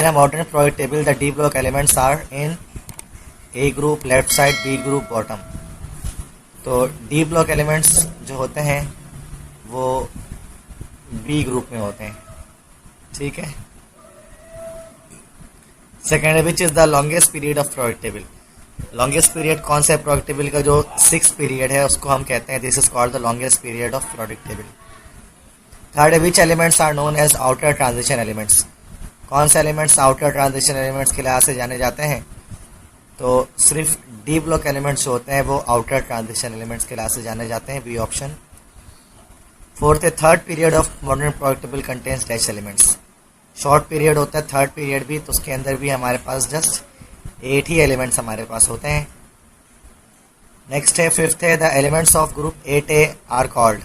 a modern periodic table, the D block elements are in A group, left side, B group, bottom. तो D block elements जो होते हैं वो B group में होते हैं, ठीक है. Second, which is the longest period of periodic table. Longest period कौन सा है periodic table का? जो 6 पीरियड है उसको हम कहते हैं this is called the longest period of periodic table. Third, which elements are known as outer transition elements. कौन से एलिमेंट्स आउटर ट्रांजिशन एलिमेंट्स के लिहाज से जाने जाते हैं? तो सिर्फ डी ब्लॉक एलिमेंट्स जो होते हैं वो आउटर ट्रांजिशन एलिमेंट्स के लिहाज से जाने जाते हैं, बी ऑप्शन. फोर्थ है, third period of modern periodic table contains dash elements. Short period होता है थर्ड पीरियड भी, तो उसके अंदर भी हमारे पास जस्ट 8 ही एलिमेंट्स हमारे पास होते हैं. नेक्स्ट है, फिफ्थ है, the elements of group 8A are called.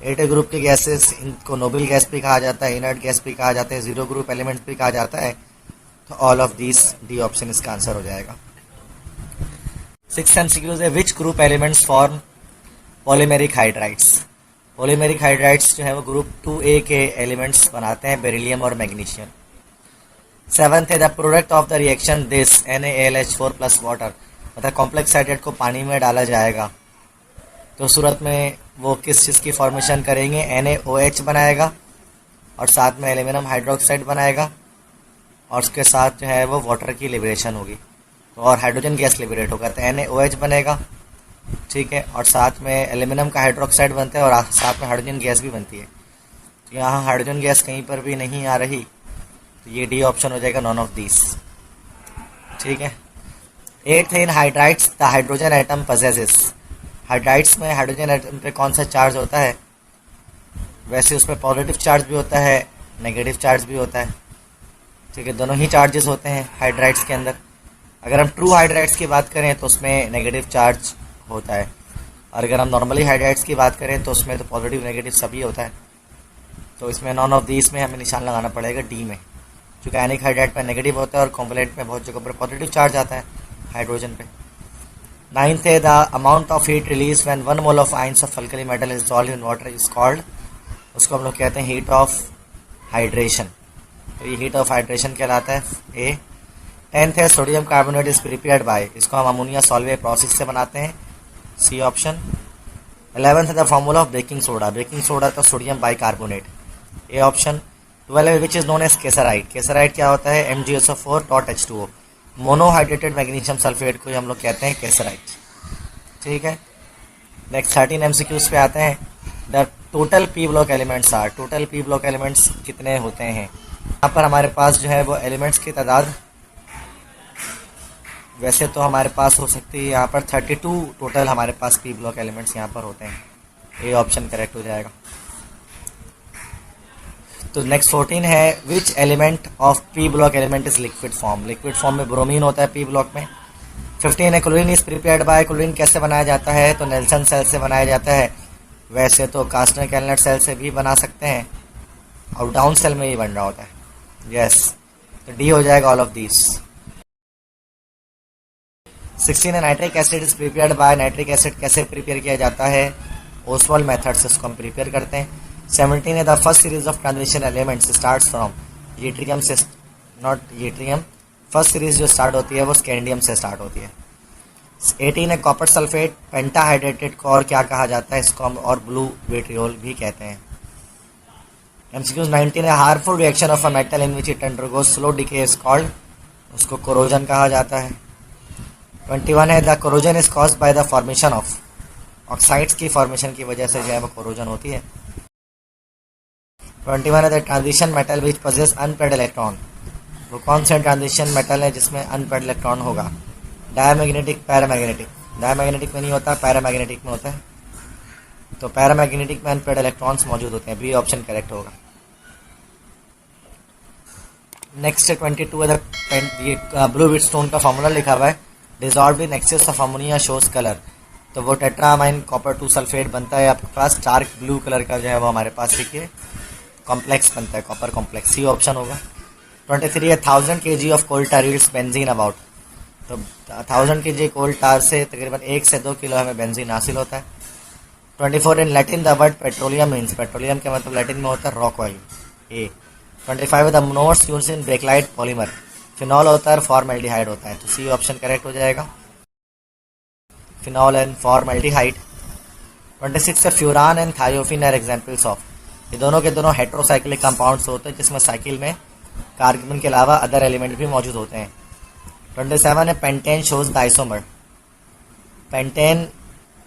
8A group के गैसेस, इनको नोबल गैस भी कहा जाता है, इनर्ट गैस भी कहा जाता है, जीरो ग्रुप एलिमेंट्स भी कहा जाता है. तो all of these, D option इसका आंसर हो जाएगा. 6 MCQs है, which group elements form polymeric hydrides. Polymeric hydrides जो है वो ग्रुप 2A के एलिमेंट्स बनाते हैं, बेरिलियम और मैग्नीशियम. 7th है, the product of the reaction this NaAlH4 plus water. मतलब कॉम्प्लेक्स हाइड्रेट को पानी में डाला जाएगा तो सूरत में वो किस चीज़ की फॉर्मेशन करेंगे? NaOH बनाएगा और साथ में एल्यूमिनियम हाइड्रोक्साइड बनाएगा और उसके साथ जो है वो वाटर की लिबरेशन होगी, तो और हाइड्रोजन गैस लिबरेट होगा. तो NaOH बनेगा, ठीक है, और साथ में एल्यूमिनियम का हाइड्रोक्साइड बनता है और साथ में हाइड्रोजन गैस भी बनती है. तो यहाँ हाइड्रोजन गैस कहीं पर भी नहीं आ रही, तो ये डी ऑप्शन हो जाएगा, नॉन ऑफ दीज, ठीक है. 8th, in hydrides the hydrogen atom possesses. Hydrides में हाइड्रोजन एटम पे कौन सा चार्ज होता है? वैसे उसमें पॉजिटिव चार्ज भी होता है, नेगेटिव चार्ज भी होता है, ठीक है, दोनों ही चार्जेस होते हैं हाइड्राइड्स के अंदर. अगर हम ट्रू हाइड्राइड्स की बात करें तो उसमें नेगेटिव चार्ज होता है, और अगर हम नॉर्मली हाइड्राइड्स की बात करें तो उसमें तो पॉजिटिव नेगेटिव सभी होता है. तो इसमें नॉन ऑफ दीज में हमें निशान लगाना पड़ेगा, डी में, क्योंकि आयनिक हाइड्राइड में नेगेटिव होता है और कॉम्पोनेंट में बहुत जगह पर पॉजिटिव चार्ज आता है हाइड्रोजन पे. 9th है, the amount of heat release when 1 mole of ions of alkali metal is dissolved in water is called. उसको हम लोग कहते हैं हीट ऑफ हाइड्रेशन. तो ये हीट ऑफ हाइड्रेशन कहलाता है, ए. 10th है, sodium carbonate is prepared by. इसको हम अमोनिया सॉल्वे प्रोसेस से बनाते हैं, सी ऑप्शन. 11th है, the formula of baking soda. Baking soda तो sodium bicarbonate, A option. 12 which is known as केसराइट. केसराइट क्या होता है? MgSO4.H2O. मोनोहाइड्रेटेड मैग्नीशियम सल्फेट को हम लोग कहते हैं केसराइट, ठीक है. नेक्स्ट 13 MCQs पे आते हैं. The total P block elements are. Total P block elements कितने होते हैं? यहाँ पर हमारे पास जो है वो एलिमेंट्स की तादाद वैसे तो हमारे पास हो सकती है यहाँ पर 32 टोटल हमारे पास पी ब्लॉक एलिमेंट्स यहाँ पर होते हैं, ए ऑप्शन करेक्ट हो जाएगा. तो नेक्स्ट 14 है, which element of P block element is liquid form. Liquid form में ब्रोमीन होता है पी ब्लॉक में. 15 है, chlorine is prepared by. Chlorine कैसे बनाया जाता है? तो नेल्सन सेल से बनाया जाता है. वैसे तो कास्टर कैलनट सेल से भी बना सकते हैं और डाउन सेल में ही बन रहा होता है, यस. तो डी हो जाएगा ऑल ऑफ दीज. 16 है, nitric acid is prepared by. Nitric acid कैसे प्रिपेयर किया जाता है? ओसवाल्ड मेथड से उसको हम प्रिपेयर करते हैं. 17 है, the first series of transition elements starts from. Yttrium से, नॉट यूट्रियम, फर्स्ट सीरीज जो स्टार्ट होती है वो स्कैंडियम से स्टार्ट होती है. 18 है, कॉपर सल्फेट पेंटाहाइड्रेटेड को और क्या कहा जाता है? इसको हम और ब्लू विट्रियोल भी कहते हैं. MCQs 19 है, harmful reaction of a metal in which it undergoes slow decay is called. उसको कोरोजन कहा जाता है. 21 है, the corrosion is caused by the formation of. Oxides की फॉर्मेशन की वजह से जो है वो कोरोजन होती है. 21 है, the transition metal which possess unpaired electron. वो कौन सा ट्रांजिशन मेटल है जिसमें अनपेड इलेक्ट्रॉन होगा? Diamagnetic, paramagnetic. डायमैग्नेटिक में नहीं होता, पैरामैग्नेटिक में होता है. तो पैरामैग्नेटिक में अनपेड इलेक्ट्रॉन्स मौजूद होते हैं, बी ऑप्शन करेक्ट होगा. नेक्स्ट 22 है, द ब्लू विट स्टोन का फॉर्मूला लिखा हुआ है, dissolve in excess of ammonia shows colour. तो वो टेट्रामाइन कॉपर 2 सल्फेट बनता है आपके पास, डार्क ब्लू कलर का जो है वो हमारे पास देखिए कॉम्प्लेक्स बनता है, कॉपर कॉम्प्लेक्स, सी ऑप्शन होगा. 23 है, 1000 kg of coal tar yields benzene about. तो 1000 kg कोल टार से तकरीबन 1 से 2 किलो हमें बेंजीन हासिल होता है. 24 in Latin the word petroleum means. Petroleum के मतलब लैटिन में होता है rock oil, A. 25 the monomers used in Bakelite polymer, phenol होता है और फॉर्मेल्डिहाइड होता है, तो सी ऑप्शन करेक्ट हो जाएगा, phenol and formaldehyde. 26 furan and thiophene are examples of, ये दोनों के दोनों हेट्रोसाइक्लिक कंपाउंड्स होते हैं जिसमें साइकिल में कार्बन के अलावा अदर एलिमेंट भी मौजूद होते हैं। 27 है pentane shows the isomer, pentane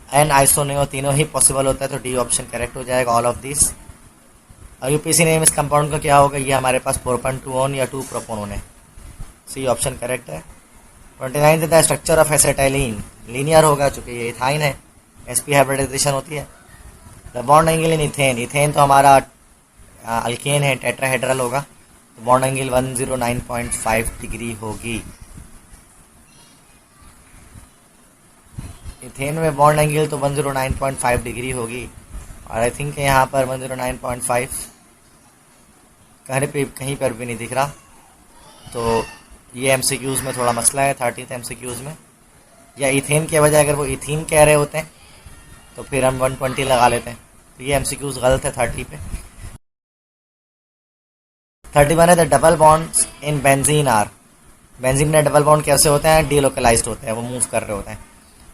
and आइसोनियो तीनों ही पॉसिबल होता है, तो डी ऑप्शन करेक्ट हो जाएगा, all of this. UPC name इस कंपाउंड का क्या होगा, ये हमारे पास प्रोपन-2-ओन या 2-प्रोपोनोन है, सी ऑप्शन करेक्ट है। 29 the structure of acetylene, linear होगा चूंकि ये इथाइन है, sp हाइब्रिडाइजेशन होती है। The bond angle in ethane, ethane तो हमारा अल्केन है, टेट्राहेड्रल होगा, तो बॉन्ड एंगल 109.5 डिग्री होगी। इथेन में बॉन्ड एंगल तो 109.5 डिग्री होगी, और आई थिंक यहाँ पर 109.5 कहीं पर भी नहीं दिख रहा, तो ये एमसीक्यूज़ में थोड़ा मसला है 30th एमसीक्यूज़ में, या इथेन के बजाय अगर वो इथीन कह रहे होते हैं तो फिर हम 120 लगा लेते हैं, तो ये एमसीक्यूज़ गलत है 30 पे। 31 है the double bonds in benzene are, benzene में डबल बॉन्ड कैसे होते हैं, डीलोकलाइज्ड होते हैं, वो मूव कर रहे होते हैं।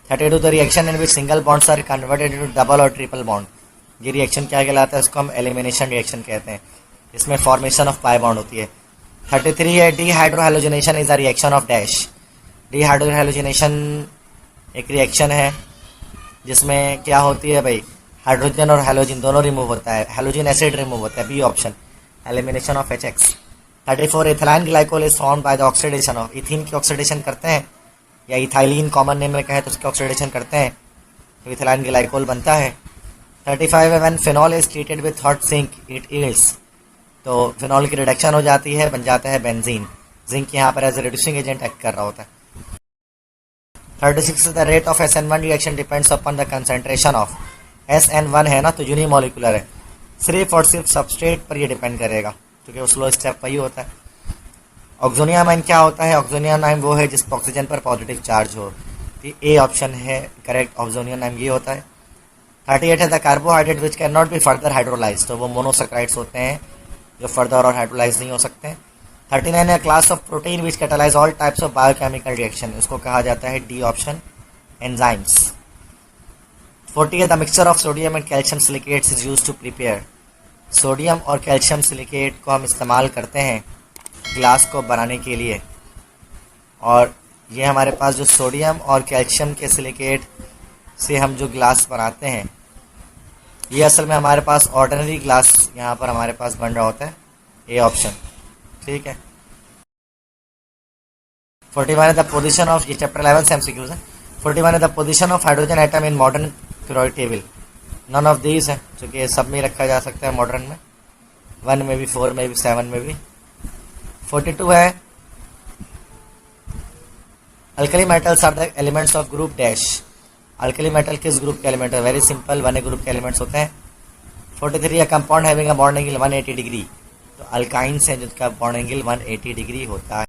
32 the reaction in which single bonds are converted into double और ट्रिपल बॉन्ड, ये रिएक्शन क्या कहलाता है, इसको हम एलिमिनेशन रिएक्शन कहते हैं, इसमें फॉर्मेशन ऑफ पाई बॉन्ड होती है। 33 है dehydrohalogenation is a reaction of dash, dehydrohalogenation एक रिएक्शन है जिसमें क्या होती है भाई, हाइड्रोजन और हैलोजन दोनों रिमूव होता है, हैलोजन एसिड रिमूव होता है, B option, elimination of HX। 34 ethyl glycol is formed by the oxidation of, ethene की ऑक्सीडेशन करते हैं, या इथाइलिन कॉमन नेम में कहें तो उसकी ऑक्सीडेशन करते हैं, तो इथाइल ग्लाइकोल बनता है। 35 है when phenol is treated with hot zinc it yields, तो फिनॉल की रिडक्शन हो जाती है, बन जाता है बेंजीन, जिंक यहाँ पर as a reducing agent act कर रहा होता है। 36 the rate of SN1 reaction depends upon the concentration of, SN1 है ना तो यूनिमोलिकुलर है, सिर्फ और सिर्फ सबस्ट्रेट पर ये डिपेंड करेगा क्योंकि वो स्लो स्टेप वही होता है। ऑक्सोनियम आयन क्या होता है, ऑक्सोनियम आयन वो है जिस पर ऑक्सीजन पर पॉजिटिव चार्ज हो, ए ऑप्शन है करेक्ट, ऑक्सोनियम आयन ये होता है। 38 है the carbohydrate which can not be further hydrolyse, तो वो मोनोसैकेराइड्स होते हैं जो फर्दर और हाइड्रोलाइज नहीं हो सकते हैं। 39 है class of protein which catalyse all types of biochemical reaction, इसको कहा जाता है डी ऑप्शन, एंजाइम्स। 40 है the mixture of sodium and calcium silicates is used to prepare, sodium और कैल्शियम सिलिकेट को हम इस्तेमाल करते हैं ग्लास को बनाने के लिए, और ये हमारे पास जो सोडियम और कैल्शियम के सिलिकेट से हम जो ग्लास बनाते हैं, ये असल में हमारे पास ऑर्डिनरी ग्लास यहाँ पर हमारे पास बन रहा होता है, ए ऑप्शन, ठीक है। 41 है द पोजीशन ऑफ, ये चैप्टर 11 से MCQs है। 41 है the position of hydrogen atom in modern periodic table, none of these है, चूँकि सब में रखा जा सकता है मॉडर्न में, 1 में भी, 4 में भी, 7 में भी। 42 है alkali metals are the elements of group dash, alkali metal किस ग्रुप के एलिमेंट है, वेरी सिंपल 1A ग्रुप के एलिमेंट्स होते हैं। 43 है compound having a bond angle 180 degree, तो अल्काइंस हैं जिनका बॉन्ड एंगल 180 डिग्री होता है।